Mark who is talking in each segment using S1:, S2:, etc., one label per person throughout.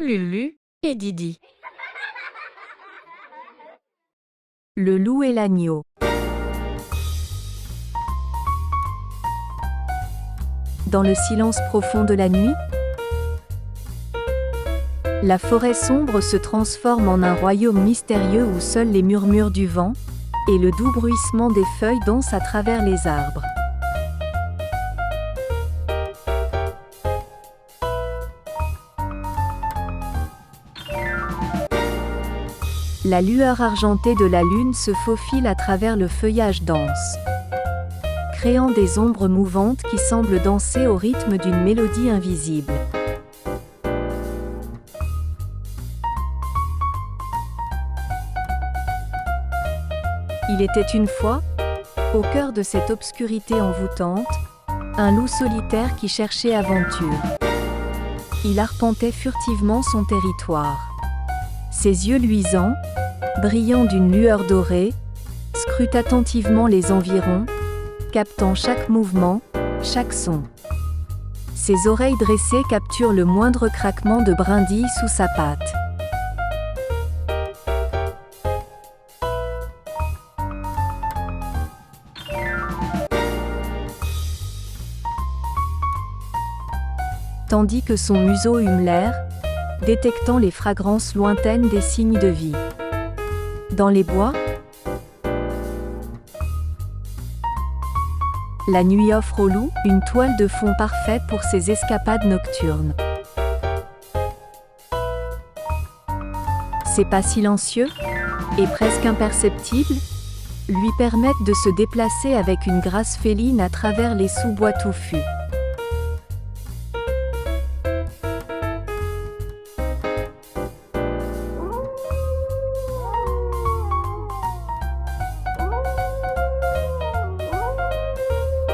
S1: Lulu et Didi.
S2: Le loup et l'agneau. Dans le silence profond de la nuit, la forêt sombre se transforme en un royaume mystérieux où seuls les murmures du vent et le doux bruissement des feuilles dansent à travers les arbres. La lueur argentée de la lune se faufile à travers le feuillage dense, créant des ombres mouvantes qui semblent danser au rythme d'une mélodie invisible. Il était une fois, au cœur de cette obscurité envoûtante, un loup solitaire qui cherchait aventure. Il arpentait furtivement son territoire. Ses yeux luisants, brillant d'une lueur dorée, scrutent attentivement les environs, captant chaque mouvement, chaque son. Ses oreilles dressées capturent le moindre craquement de brindilles sous sa patte. Tandis que son museau hume l'air, détectant les fragrances lointaines des signes de vie. Dans les bois, la nuit offre au loup une toile de fond parfaite pour ses escapades nocturnes. Ses pas silencieux, et presque imperceptibles, lui permettent de se déplacer avec une grâce féline à travers les sous-bois touffus.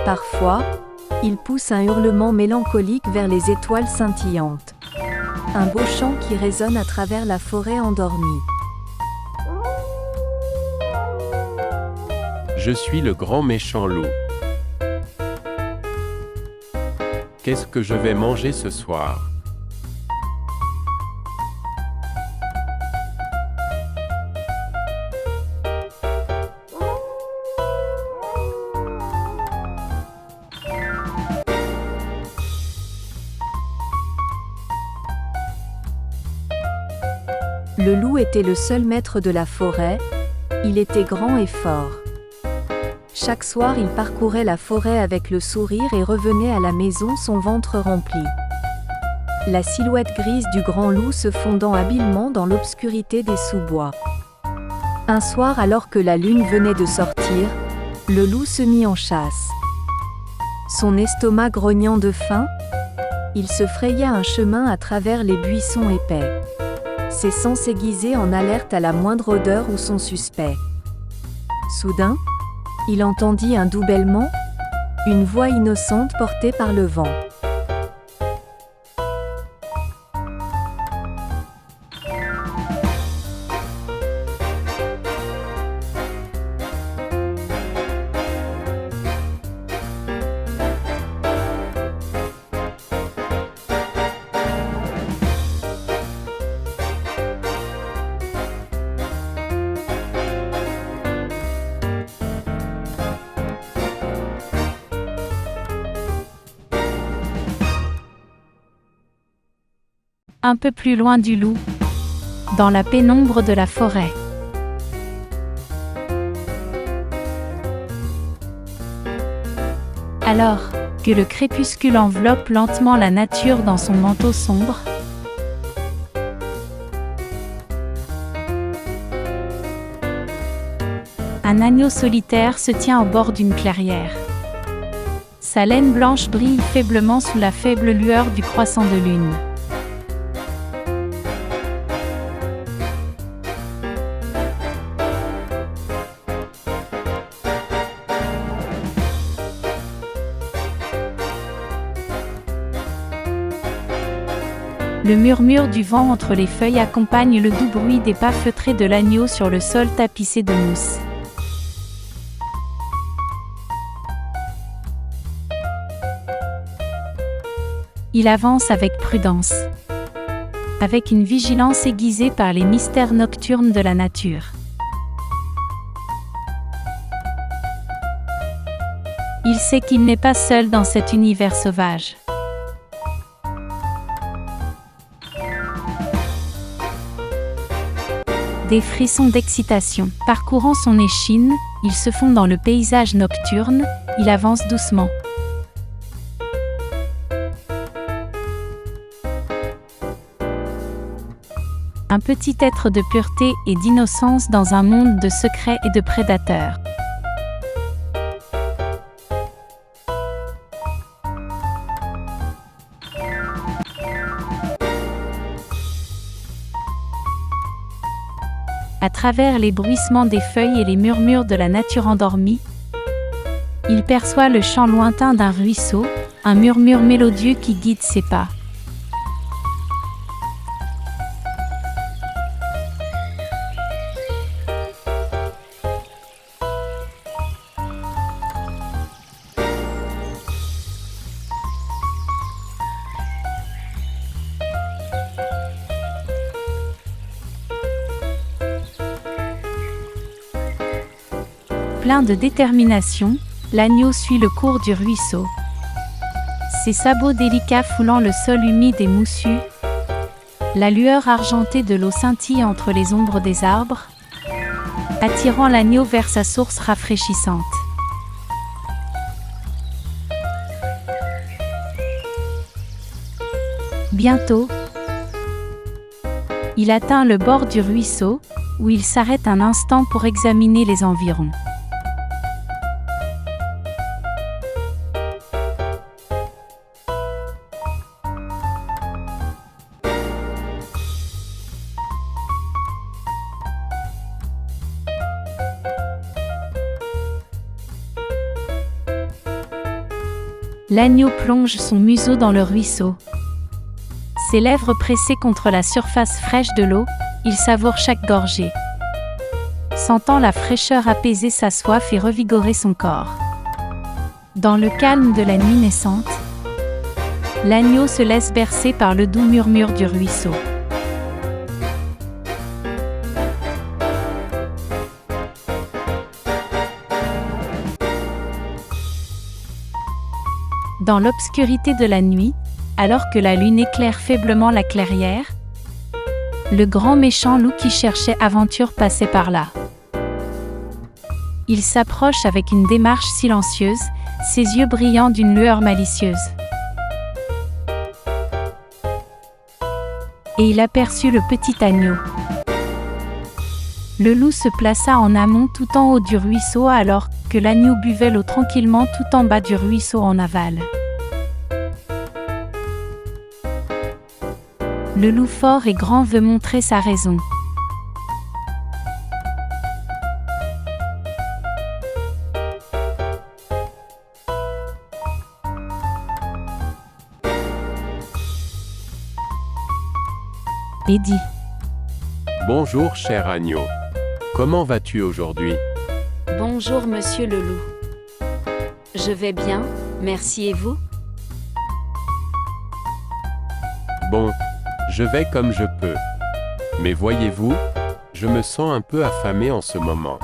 S2: Parfois, il pousse un hurlement mélancolique vers les étoiles scintillantes. Un beau chant qui résonne à travers la forêt endormie.
S3: Je suis le grand méchant loup. Qu'est-ce que je vais manger ce soir?
S2: Le loup était le seul maître de la forêt, il était grand et fort. Chaque soir il parcourait la forêt avec le sourire et revenait à la maison son ventre rempli. La silhouette grise du grand loup se fondant habilement dans l'obscurité des sous-bois. Un soir alors que la lune venait de sortir, le loup se mit en chasse. Son estomac grognant de faim, il se fraya un chemin à travers les buissons épais. Ses sens aiguisés en alerte à la moindre odeur ou son suspect. Soudain, il entendit un doux bêlement, une voix innocente portée par le vent.
S1: Un peu plus loin du loup, dans la pénombre de la forêt. Alors que le crépuscule enveloppe lentement la nature dans son manteau sombre, un agneau solitaire se tient au bord d'une clairière. Sa laine blanche brille faiblement sous la faible lueur du croissant de lune. Le murmure du vent entre les feuilles accompagne le doux bruit des pas feutrés de l'agneau sur le sol tapissé de mousse. Il avance avec prudence. avec une vigilance aiguisée par les mystères nocturnes de la nature. Il sait qu'il n'est pas seul dans cet univers sauvage. Des frissons d'excitation parcourant son échine, il se fond dans le paysage nocturne, il avance doucement. Un petit être de pureté et d'innocence dans un monde de secrets et de prédateurs. À travers les bruissements des feuilles et les murmures de la nature endormie, il perçoit le chant lointain d'un ruisseau, un murmure mélodieux qui guide ses pas. Plein de détermination, l'agneau suit le cours du ruisseau. Ses sabots délicats foulant le sol humide et moussu, la lueur argentée de l'eau scintille entre les ombres des arbres, attirant l'agneau vers sa source rafraîchissante. Bientôt, il atteint le bord du ruisseau, où il s'arrête un instant pour examiner les environs. L'agneau plonge son museau dans le ruisseau. Ses lèvres pressées contre la surface fraîche de l'eau, il savoure chaque gorgée. Sentant la fraîcheur apaiser sa soif et revigorer son corps. Dans le calme de la nuit naissante, l'agneau se laisse bercer par le doux murmure du ruisseau. Dans l'obscurité de la nuit, alors que la lune éclaire faiblement la clairière, le grand méchant loup qui cherchait aventure passait par là. Il s'approche avec une démarche silencieuse, ses yeux brillant d'une lueur malicieuse. Et il aperçut le petit agneau. Le loup se plaça en amont tout en haut du ruisseau alors que l'agneau buvait l'eau tranquillement tout en bas du ruisseau en aval. Le loup fort et grand veut montrer sa raison. Et dit :
S3: Bonjour cher agneau. Comment vas-tu aujourd'hui ?
S4: Bonjour monsieur le loup. Je vais bien, merci et vous ?
S3: Bon, je vais comme je peux. Mais voyez-vous, je me sens un peu affamé en ce moment.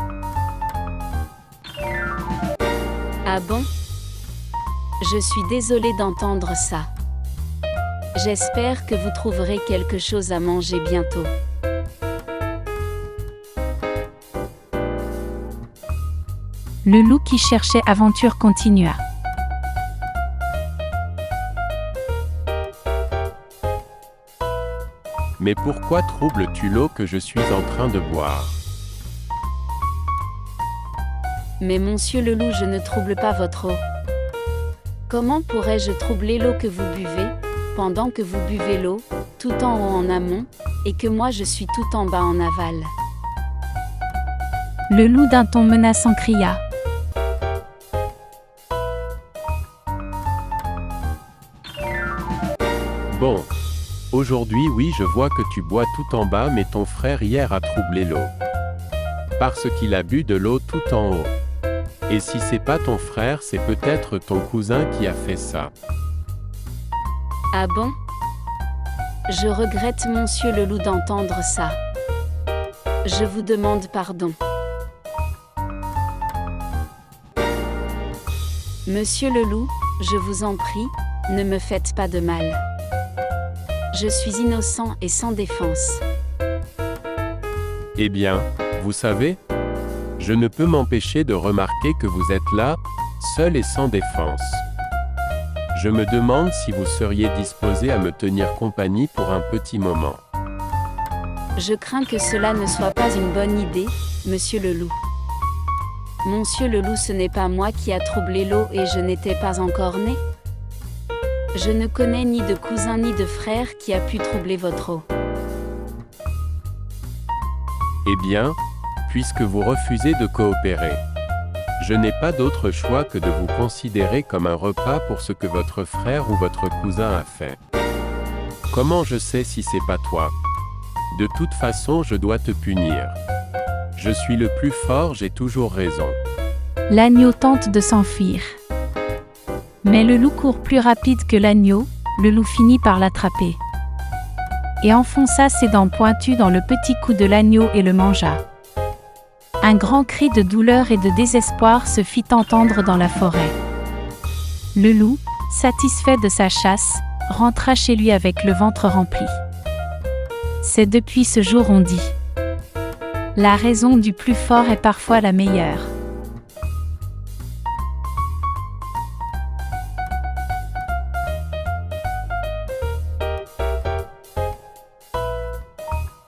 S4: Ah bon ? Je suis désolée d'entendre ça. J'espère que vous trouverez quelque chose à manger bientôt.
S1: Le loup qui cherchait aventure continua.
S3: Mais pourquoi troubles-tu l'eau que je suis en train de boire ?
S4: Mais monsieur le loup, je ne trouble pas votre eau. Comment pourrais-je troubler l'eau que vous buvez, pendant que vous buvez l'eau, tout en haut en amont, et que moi je suis tout en bas en aval ?
S1: Le loup d'un ton menaçant cria :
S3: Bon. Aujourd'hui oui je vois que tu bois tout en bas mais ton frère hier a troublé l'eau. Parce qu'il a bu de l'eau tout en haut. Et si c'est pas ton frère c'est peut-être ton cousin qui a fait ça.
S4: Ah bon ? Je regrette, monsieur le loup, d'entendre ça. Je vous demande pardon. Monsieur le loup, je vous en prie, ne me faites pas de mal. Je suis innocent et sans défense.
S3: Eh bien, vous savez, je ne peux m'empêcher de remarquer que vous êtes là, seul et sans défense. Je me demande si vous seriez disposé à me tenir compagnie pour un petit moment.
S4: Je crains que cela ne soit pas une bonne idée, monsieur le loup. Monsieur le loup, ce n'est pas moi qui a troublé l'eau et je n'étais pas encore né. Je ne connais ni de cousin ni de frère qui a pu troubler votre eau.
S3: Eh bien, puisque vous refusez de coopérer, je n'ai pas d'autre choix que de vous considérer comme un repas pour ce que votre frère ou votre cousin a fait. Comment je sais si c'est pas toi? De toute façon, je dois te punir. Je suis le plus fort, j'ai toujours raison.
S1: L'agneau tente de s'enfuir. Mais le loup court plus rapide que l'agneau, le loup finit par l'attraper. Et enfonça ses dents pointues dans le petit cou de l'agneau et le mangea. Un grand cri de douleur et de désespoir se fit entendre dans la forêt. Le loup, satisfait de sa chasse, rentra chez lui avec le ventre rempli. C'est depuis ce jour on dit: la raison du plus fort est parfois la meilleure.